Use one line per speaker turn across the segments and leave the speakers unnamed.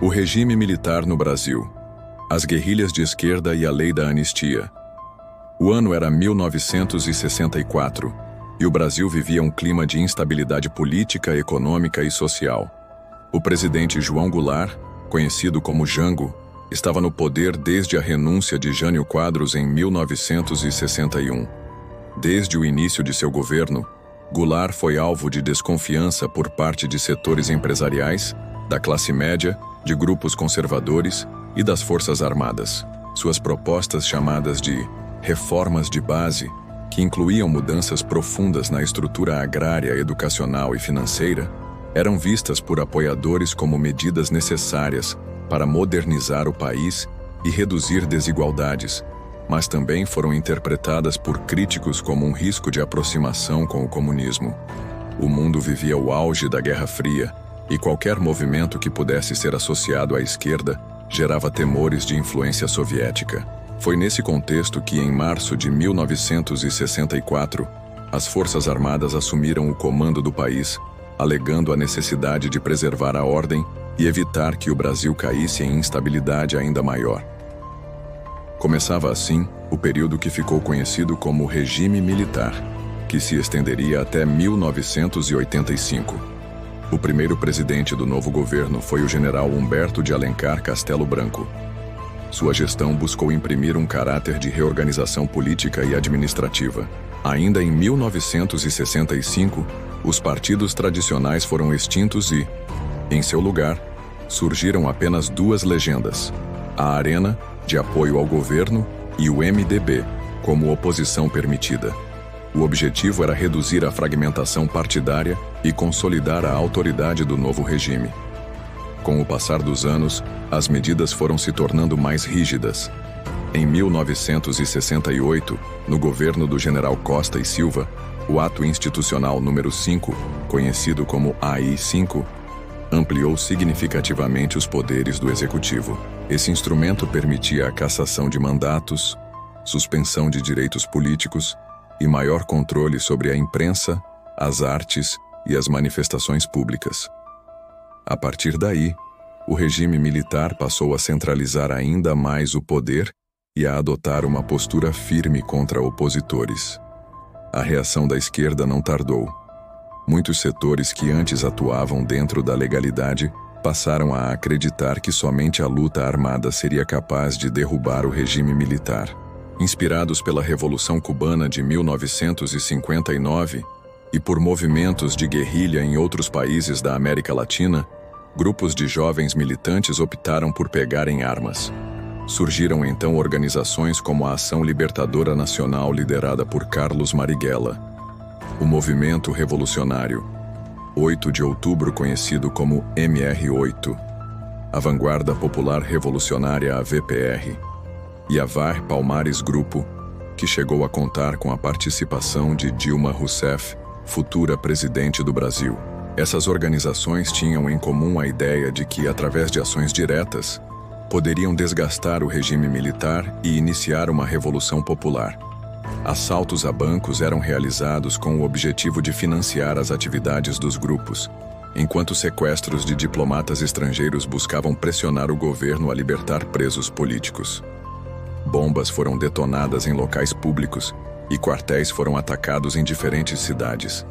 O regime militar no Brasil. As guerrilhas de esquerda e a lei da anistia. O ano era 1964 e o Brasil vivia um clima de instabilidade política, econômica e social. O presidente João Goulart, conhecido como Jango, estava no poder desde a renúncia de Jânio Quadros em 1961. Desde o início de seu governo, Goulart foi alvo de desconfiança por parte de setores empresariais, da classe média, de grupos conservadores e das Forças Armadas. Suas propostas, chamadas de reformas de base, que incluíam mudanças profundas na estrutura agrária, educacional e financeira, eram vistas por apoiadores como medidas necessárias para modernizar o país e reduzir desigualdades, mas também foram interpretadas por críticos como um risco de aproximação com o comunismo. O mundo vivia o auge da Guerra Fria, e qualquer movimento que pudesse ser associado à esquerda gerava temores de influência soviética. Foi nesse contexto que, em março de 1964, as Forças Armadas assumiram o comando do país, alegando a necessidade de preservar a ordem e evitar que o Brasil caísse em instabilidade ainda maior. Começava assim o período que ficou conhecido como regime militar, que se estenderia até 1985. O primeiro presidente do novo governo foi o general Humberto de Alencar Castelo Branco. Sua gestão buscou imprimir um caráter de reorganização política e administrativa. Ainda em 1965, os partidos tradicionais foram extintos e, em seu lugar, surgiram apenas duas legendas: a Arena, de apoio ao governo, e o MDB, como oposição permitida. O objetivo era reduzir a fragmentação partidária e consolidar a autoridade do novo regime. Com o passar dos anos, as medidas foram se tornando mais rígidas. Em 1968, no governo do general Costa e Silva, o Ato Institucional número 5, conhecido como AI-5, ampliou significativamente os poderes do Executivo. Esse instrumento permitia a cassação de mandatos, suspensão de direitos políticos e maior controle sobre a imprensa, as artes e as manifestações públicas. A partir daí, o regime militar passou a centralizar ainda mais o poder e a adotar uma postura firme contra opositores. A reação da esquerda não tardou. Muitos setores que antes atuavam dentro da legalidade passaram a acreditar que somente a luta armada seria capaz de derrubar o regime militar. Inspirados pela Revolução Cubana de 1959 e por movimentos de guerrilha em outros países da América Latina, grupos de jovens militantes optaram por pegar em armas. Surgiram então organizações como a Ação Libertadora Nacional, liderada por Carlos Marighella, o Movimento Revolucionário, 8 de outubro, conhecido como MR8, a Vanguarda Popular Revolucionária, a VPR, e a VAR Palmares Grupo, que chegou a contar com a participação de Dilma Rousseff, futura presidente do Brasil. Essas organizações tinham em comum a ideia de que, através de ações diretas, poderiam desgastar o regime militar e iniciar uma revolução popular. Assaltos a bancos eram realizados com o objetivo de financiar as atividades dos grupos, enquanto sequestros de diplomatas estrangeiros buscavam pressionar o governo a libertar presos políticos. Bombas foram detonadas em locais públicos e quartéis foram atacados em diferentes cidades.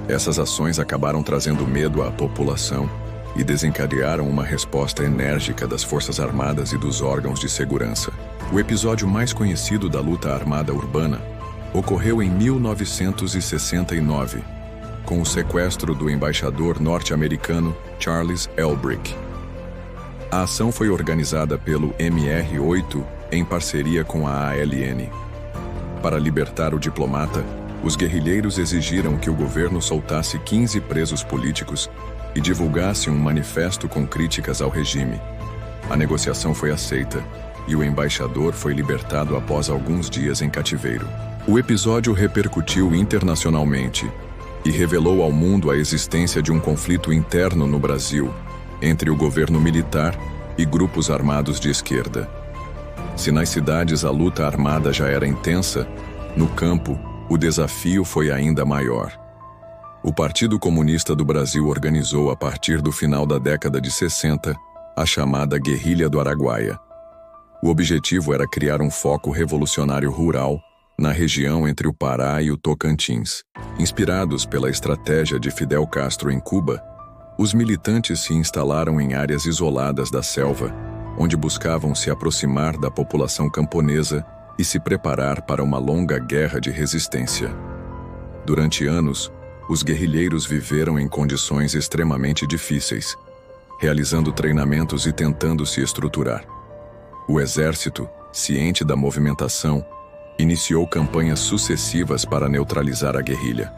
Essas ações acabaram trazendo medo à população e desencadearam uma resposta enérgica das Forças Armadas e dos órgãos de segurança. O episódio mais conhecido da luta armada urbana ocorreu em 1969, com o sequestro do embaixador norte-americano Charles Elbrick. A ação foi organizada pelo MR8 em parceria com a ALN. Para libertar o diplomata, os guerrilheiros exigiram que o governo soltasse 15 presos políticos e divulgasse um manifesto com críticas ao regime. A negociação foi aceita e o embaixador foi libertado após alguns dias em cativeiro. O episódio repercutiu internacionalmente e revelou ao mundo a existência de um conflito interno no Brasil entre o governo militar e grupos armados de esquerda. Se nas cidades a luta armada já era intensa, no campo, o desafio foi ainda maior. O Partido Comunista do Brasil organizou, a partir do final da década de 60, a chamada Guerrilha do Araguaia. O objetivo era criar um foco revolucionário rural na região entre o Pará e o Tocantins. Inspirados pela estratégia de Fidel Castro em Cuba, os militantes se instalaram em áreas isoladas da selva, onde buscavam se aproximar da população camponesa e se preparar para uma longa guerra de resistência. Durante anos, os guerrilheiros viveram em condições extremamente difíceis, realizando treinamentos e tentando se estruturar. O exército, ciente da movimentação, iniciou campanhas sucessivas para neutralizar a guerrilha.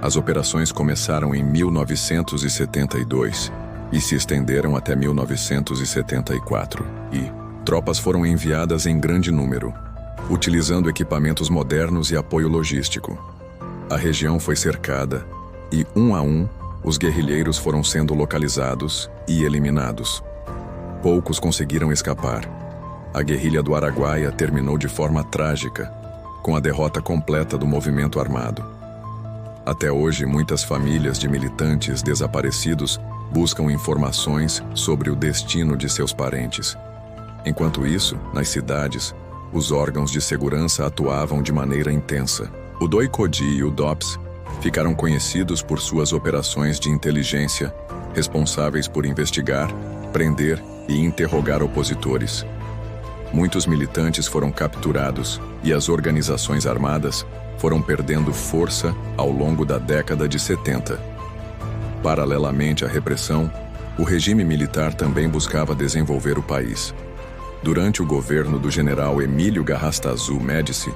As operações começaram em 1972 e se estenderam até 1974, e tropas foram enviadas em grande número, utilizando equipamentos modernos e apoio logístico. A região foi cercada e, um a um, os guerrilheiros foram sendo localizados e eliminados. Poucos conseguiram escapar. A Guerrilha do Araguaia terminou de forma trágica, com a derrota completa do movimento armado. Até hoje, muitas famílias de militantes desaparecidos buscam informações sobre o destino de seus parentes. Enquanto isso, nas cidades, os órgãos de segurança atuavam de maneira intensa. O DOI-CODI e o DOPS ficaram conhecidos por suas operações de inteligência, responsáveis por investigar, prender e interrogar opositores. Muitos militantes foram capturados e as organizações armadas foram perdendo força ao longo da década de 70. Paralelamente à repressão, o regime militar também buscava desenvolver o país. Durante o governo do general Emílio Garrastazu Médici,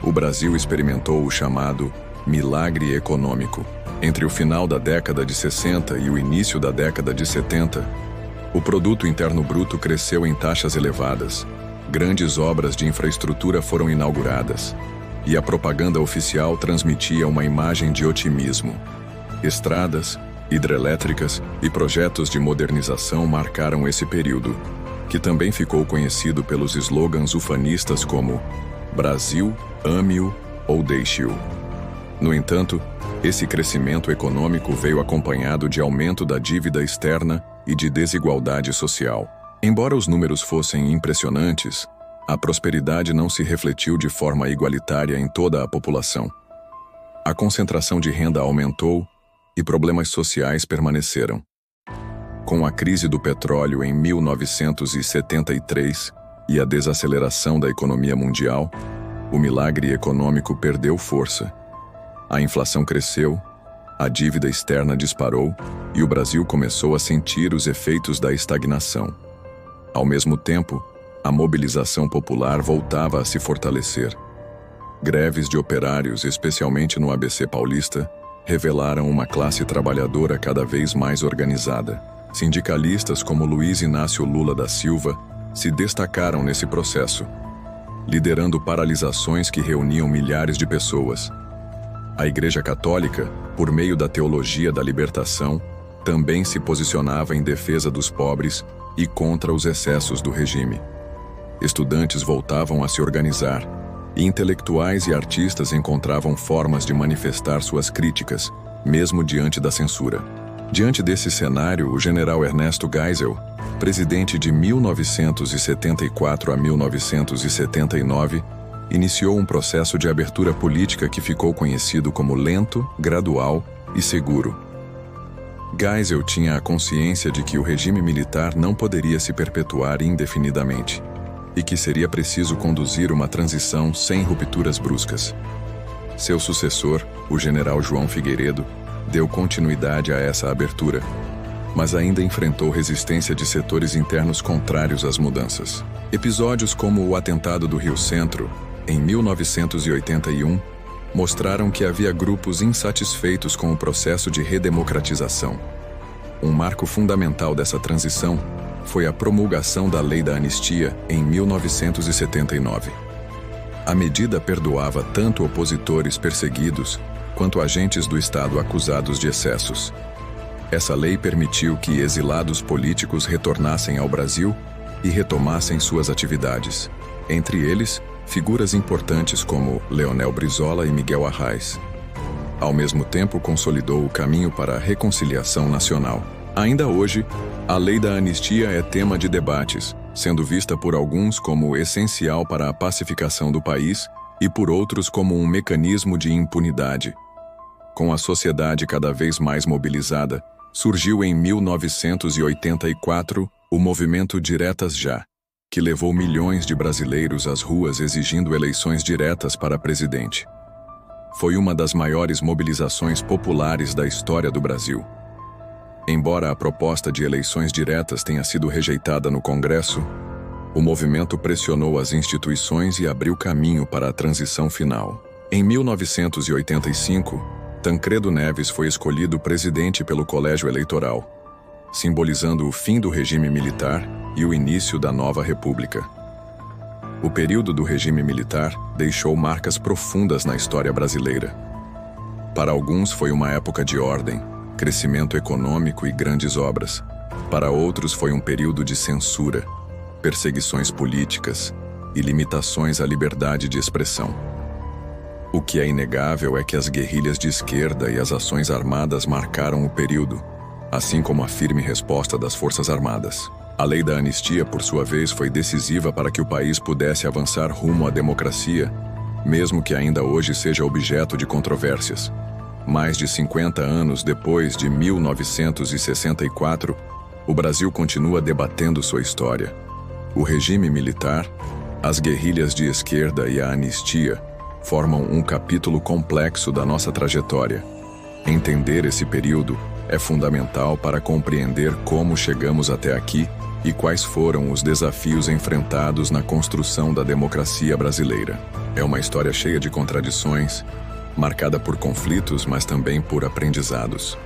o Brasil experimentou o chamado milagre econômico. Entre o final da década de 60 e o início da década de 70, o produto interno bruto cresceu em taxas elevadas, grandes obras de infraestrutura foram inauguradas, e a propaganda oficial transmitia uma imagem de otimismo. Estradas, hidrelétricas e projetos de modernização marcaram esse período, que também ficou conhecido pelos slogans ufanistas como Brasil, ame-o ou deixe-o. No entanto, esse crescimento econômico veio acompanhado de aumento da dívida externa e de desigualdade social. Embora os números fossem impressionantes, a prosperidade não se refletiu de forma igualitária em toda a população. A concentração de renda aumentou e problemas sociais permaneceram. Com a crise do petróleo em 1973 e a desaceleração da economia mundial, o milagre econômico perdeu força. A inflação cresceu, a dívida externa disparou e o Brasil começou a sentir os efeitos da estagnação. Ao mesmo tempo, a mobilização popular voltava a se fortalecer. Greves de operários, especialmente no ABC paulista, revelaram uma classe trabalhadora cada vez mais organizada. Sindicalistas como Luiz Inácio Lula da Silva se destacaram nesse processo, liderando paralisações que reuniam milhares de pessoas. A Igreja Católica, por meio da teologia da libertação, também se posicionava em defesa dos pobres e contra os excessos do regime. Estudantes voltavam a se organizar, e intelectuais e artistas encontravam formas de manifestar suas críticas, mesmo diante da censura. Diante desse cenário, o general Ernesto Geisel, presidente de 1974 a 1979, iniciou um processo de abertura política que ficou conhecido como lento, gradual e seguro. Geisel tinha a consciência de que o regime militar não poderia se perpetuar indefinidamente e que seria preciso conduzir uma transição sem rupturas bruscas. Seu sucessor, o general João Figueiredo, deu continuidade a essa abertura, mas ainda enfrentou resistência de setores internos contrários às mudanças. Episódios como o atentado do Rio Centro, em 1981, mostraram que havia grupos insatisfeitos com o processo de redemocratização. Um marco fundamental dessa transição foi a promulgação da Lei da Anistia em 1979. A medida perdoava tanto opositores perseguidos quanto agentes do Estado acusados de excessos. Essa lei permitiu que exilados políticos retornassem ao Brasil e retomassem suas atividades. Entre eles, figuras importantes como Leonel Brizola e Miguel Arraes. Ao mesmo tempo, consolidou o caminho para a reconciliação nacional. Ainda hoje, a lei da anistia é tema de debates, sendo vista por alguns como essencial para a pacificação do país e por outros como um mecanismo de impunidade. Com a sociedade cada vez mais mobilizada, surgiu em 1984 o movimento Diretas Já, que levou milhões de brasileiros às ruas exigindo eleições diretas para presidente. Foi uma das maiores mobilizações populares da história do Brasil. Embora a proposta de eleições diretas tenha sido rejeitada no Congresso, o movimento pressionou as instituições e abriu caminho para a transição final. Em 1985, Tancredo Neves foi escolhido presidente pelo Colégio Eleitoral, simbolizando o fim do regime militar e o início da nova república. O período do regime militar deixou marcas profundas na história brasileira. Para alguns foi uma época de ordem, crescimento econômico e grandes obras. Para outros foi um período de censura, perseguições políticas e limitações à liberdade de expressão. O que é inegável é que as guerrilhas de esquerda e as ações armadas marcaram o período, assim como a firme resposta das Forças Armadas. A lei da anistia, por sua vez, foi decisiva para que o país pudesse avançar rumo à democracia, mesmo que ainda hoje seja objeto de controvérsias. Mais de 50 anos depois de 1964, o Brasil continua debatendo sua história. O regime militar, as guerrilhas de esquerda e a anistia formam um capítulo complexo da nossa trajetória. Entender esse período é fundamental para compreender como chegamos até aqui e quais foram os desafios enfrentados na construção da democracia brasileira. É uma história cheia de contradições, marcada por conflitos, mas também por aprendizados.